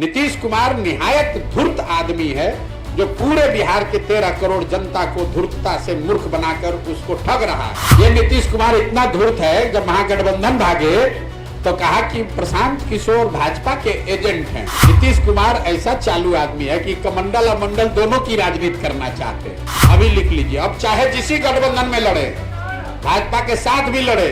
नीतीश कुमार निहायत धूर्त आदमी है जो पूरे बिहार के 13 करोड़ जनता को धूर्तता से मूर्ख बनाकर उसको ठग रहा है। ये नीतीश कुमार इतना धूर्त है, जब महागठबंधन भागे तो कहा कि प्रशांत किशोर भाजपा के एजेंट हैं। नीतीश कुमार ऐसा चालू आदमी है कि कमंडल और मंडल दोनों की राजनीति करना चाहते हैं। अभी लिख लीजिए, अब चाहे जिसी गठबंधन में लड़े, भाजपा के साथ भी लड़े,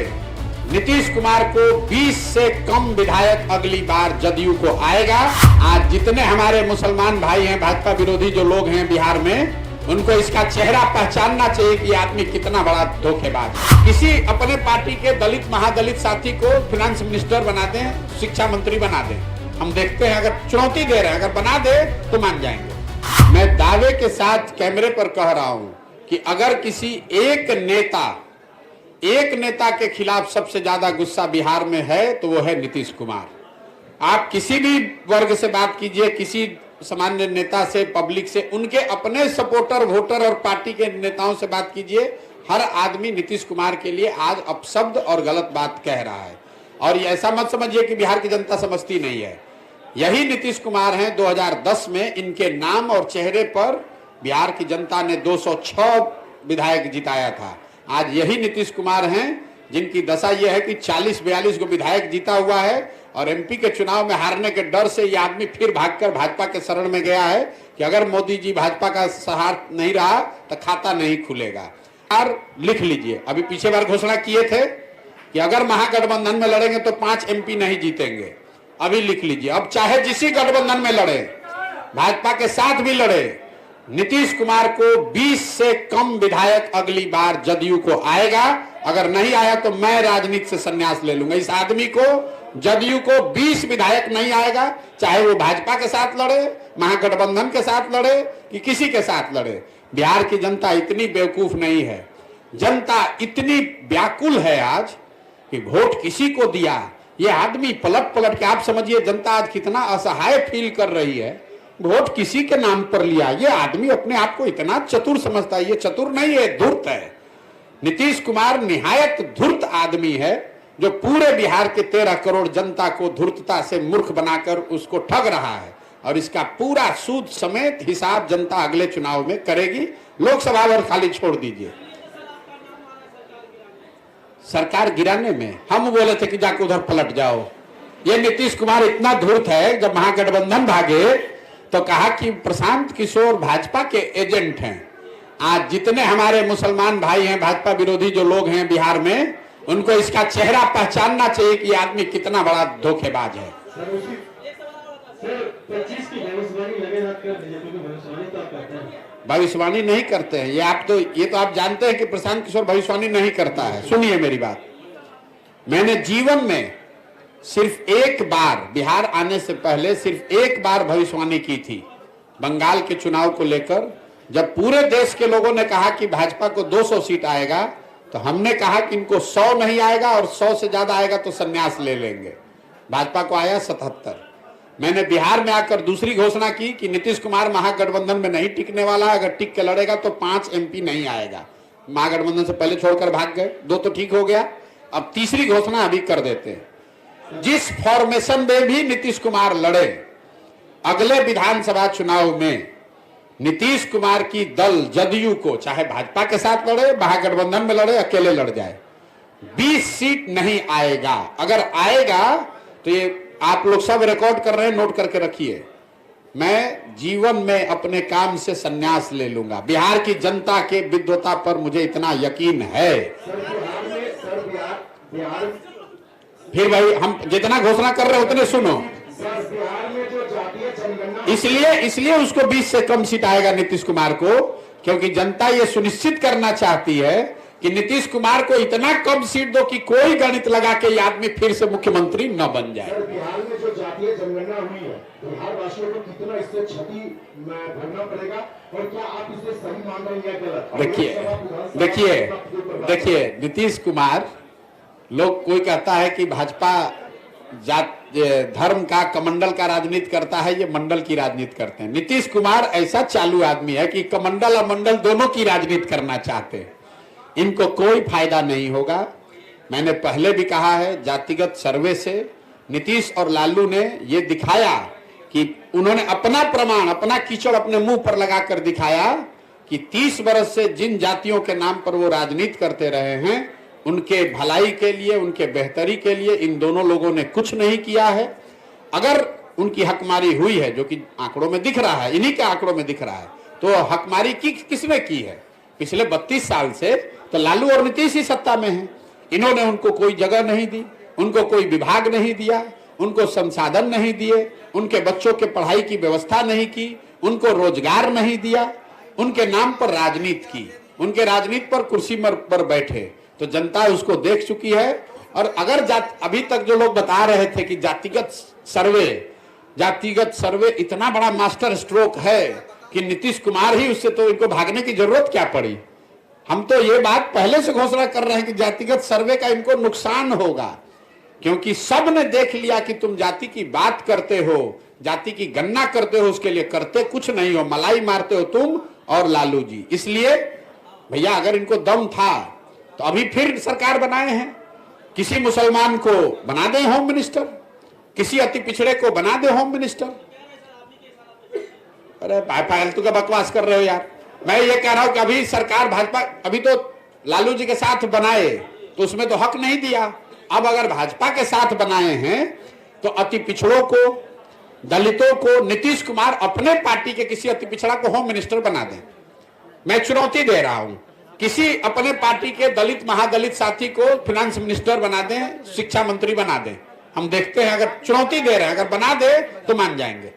नीतीश कुमार को 20 से कम विधायक अगली बार जदयू को आएगा। आज जितने हमारे मुसलमान भाई हैं, भाजपा विरोधी जो लोग हैं बिहार में, उनको इसका चेहरा पहचानना चाहिए कि आदमी कितना बड़ा धोखेबाज है। किसी अपने पार्टी के दलित महादलित साथी को फाइनेंस मिनिस्टर बना दें, शिक्षा मंत्री बना दें, हम देखते हैं। अगर चुनौती दे रहे हैं, अगर बना दे तो मान जाएंगे। मैं दावे के साथ कैमरे पर कह रहा हूं कि अगर किसी एक नेता के खिलाफ सबसे ज्यादा गुस्सा बिहार में है तो वो है नीतीश कुमार। आप किसी भी वर्ग से बात कीजिए, किसी सामान्य नेता से, पब्लिक से, उनके अपने सपोर्टर, वोटर और पार्टी के नेताओं से बात कीजिए, हर आदमी नीतीश कुमार के लिए आज अपशब्द और गलत बात कह रहा है। और ये ऐसा मत समझिए कि बिहार की जनता समझती नहीं है। यही नीतीश कुमार हैं, 2010 में इनके नाम और चेहरे पर बिहार की जनता ने 206 विधायक जिताया था। आज यही नीतीश कुमार हैं जिनकी दशा यह है कि 40-42 को विधायक जीता हुआ है, और एमपी के चुनाव में हारने के डर से यह आदमी फिर भागकर भाजपा के शरण में गया है कि अगर मोदी जी भाजपा का सहारा नहीं रहा तो खाता नहीं खुलेगा। और लिख लीजिए, अभी पीछे बार घोषणा किए थे कि अगर महागठबंधन में लड़ेंगे तो 5 एमपी नहीं जीतेंगे। अभी लिख लीजिए, अब चाहे जिसी गठबंधन में लड़े, भाजपा के साथ भी लड़े, नीतीश कुमार को 20 से कम विधायक अगली बार जदयू को आएगा। अगर नहीं आया तो मैं राजनीति से संन्यास ले लूंगा। इस आदमी को, जदयू को 20 विधायक नहीं आएगा, चाहे वो भाजपा के साथ लड़े, महागठबंधन के साथ लड़े कि किसी के साथ लड़े। बिहार की जनता इतनी बेवकूफ नहीं है, जनता इतनी व्याकुल है आज कि वोट किसी को दिया। ये आदमी पलट पलट के, आप समझिए जनता आज कितना असहाय फील कर रही है, वोट किसी के नाम पर लिया। ये आदमी अपने आप को इतना चतुर समझता है। ये चतुर नहीं है, धूर्त है। नीतीश कुमार निहायत धूर्त आदमी है जो पूरे बिहार के 13 करोड़ जनता को धूर्तता से मूर्ख बनाकर उसको ठग रहा है। और इसका पूरा सूद समेत हिसाब जनता अगले चुनाव में करेगी। लोकसभा और खाली छोड़ दीजिए, सरकार गिराने में हम बोले थे कि जाके उधर पलट जाओ। ये नीतीश कुमार इतना धूर्त है, जब महागठबंधन भागे तो कहा कि प्रशांत किशोर भाजपा के एजेंट हैं। आज जितने हमारे मुसलमान भाई हैं, भाजपा विरोधी जो लोग हैं बिहार में, उनको इसका चेहरा पहचानना चाहिए कि आदमी कितना बड़ा धोखेबाज है। भविष्यवाणी नहीं करते हैं ये तो आप जानते हैं कि प्रशांत किशोर भविष्यवाणी नहीं करता है। सुनिए मेरी बात, मैंने जीवन में सिर्फ एक बार, बिहार आने से पहले सिर्फ एक बार भविष्यवाणी की थी, बंगाल के चुनाव को लेकर। जब पूरे देश के लोगों ने कहा कि भाजपा को 200 सीट आएगा, तो हमने कहा कि इनको 100 नहीं आएगा और 100 से ज्यादा आएगा तो संन्यास ले लेंगे। भाजपा को आया 77। मैंने बिहार में आकर दूसरी घोषणा की कि नीतीश कुमार महागठबंधन में नहीं टिकने वाला, अगर टिक के लड़ेगा तो 5 एमपी नहीं आएगा। महागठबंधन से पहले छोड़कर भाग गए, 2 तो ठीक हो गया। अब तीसरी घोषणा अभी कर देते हैं। जिस फॉर्मेशन में भी नीतीश कुमार लड़े, अगले विधानसभा चुनाव में नीतीश कुमार की दल जदयू को, चाहे भाजपा के साथ लड़े, महागठबंधन में लड़े, अकेले लड़ जाए, 20 सीट नहीं आएगा। अगर आएगा तो ये आप लोग सब रिकॉर्ड कर रहे हैं, नोट करके रखिए, मैं जीवन में अपने काम से संन्यास ले लूंगा। बिहार की जनता के विद्वता पर मुझे इतना यकीन है। फिर भाई हम जितना घोषणा कर रहे हैं उतने सुनो। इसलिए उसको 20 से कम सीट आएगा नीतीश कुमार को, क्योंकि जनता ये सुनिश्चित करना चाहती है कि नीतीश कुमार को इतना कम सीट दो कि कोई गणित लगा के ये आदमी फिर से मुख्यमंत्री न बन जाए। बिहार में जो जातीय जनगणना हुई है, बिहार वासियों को कितना इससे क्षति भरना पड़ेगा, और क्या आप इसे सही मान रहे हैं गलत? देखिए नीतीश कुमार, लोग कोई कहता है कि भाजपा जात धर्म का, कमंडल का राजनीति करता है, ये मंडल की राजनीति करते हैं। नीतीश कुमार ऐसा चालू आदमी है कि कमंडल और मंडल दोनों की राजनीति करना चाहते हैं। इनको कोई फायदा नहीं होगा। मैंने पहले भी कहा है, जातिगत सर्वे से नीतीश और लालू ने ये दिखाया कि उन्होंने अपना प्रमाण, अपना कीचड़ अपने मुंह पर लगा कर दिखाया कि 30 वर्ष से जिन जातियों के नाम पर वो राजनीति करते रहे हैं, उनके भलाई के लिए, उनके बेहतरी के लिए इन दोनों लोगों ने कुछ नहीं किया है। अगर उनकी हकमारी हुई है, जो कि आंकड़ों में दिख रहा है, इन्हीं के आंकड़ों में दिख रहा है, तो हकमारी किसने की है? पिछले 32 साल से तो लालू और नीतीश ही सत्ता में हैं। इन्होंने उनको कोई जगह नहीं दी, उनको कोई विभाग नहीं दिया, उनको संसाधन नहीं दिए, उनके बच्चों के पढ़ाई की व्यवस्था नहीं की, उनको रोजगार नहीं दिया, उनके नाम पर राजनीति की, उनके राजनीति पर कुर्सी पर बैठे। तो जनता उसको देख चुकी है। और अगर अभी तक जो लोग बता रहे थे कि जातिगत सर्वे इतना बड़ा मास्टर स्ट्रोक है कि नीतीश कुमार ही उससे, तो इनको भागने की जरूरत क्या पड़ी? हम तो ये बात पहले से घोषणा कर रहे हैं कि जातिगत सर्वे का इनको नुकसान होगा, क्योंकि सब ने देख लिया कि तुम जाति की बात करते हो, जाति की गणना करते हो, उसके लिए करते कुछ नहीं हो, मलाई मारते हो तुम और लालू जी। इसलिए भैया अगर इनको दम था तो अभी फिर सरकार बनाए हैं। किसी मुसलमान को बना दे होम मिनिस्टर, किसी अति पिछड़े को बना दे होम मिनिस्टर। अरे फालतू का बकवास कर रहे हो यार। मैं ये कह रहा हूं कि अभी सरकार भाजपा, अभी तो लालू जी के साथ बनाए तो उसमें तो हक नहीं दिया। अब अगर भाजपा के साथ बनाए हैं तो अति पिछड़ों को, दलितों को नीतीश कुमार अपने पार्टी के किसी अति पिछड़ा को होम मिनिस्टर बना दें। मैं चुनौती दे रहा हूं, किसी अपने पार्टी के दलित महादलित साथी को फिनांस मिनिस्टर बना दें, शिक्षा मंत्री बना दें। हम देखते हैं, अगर चुनौती दे रहे हैं, अगर बना दे तो मान जाएंगे।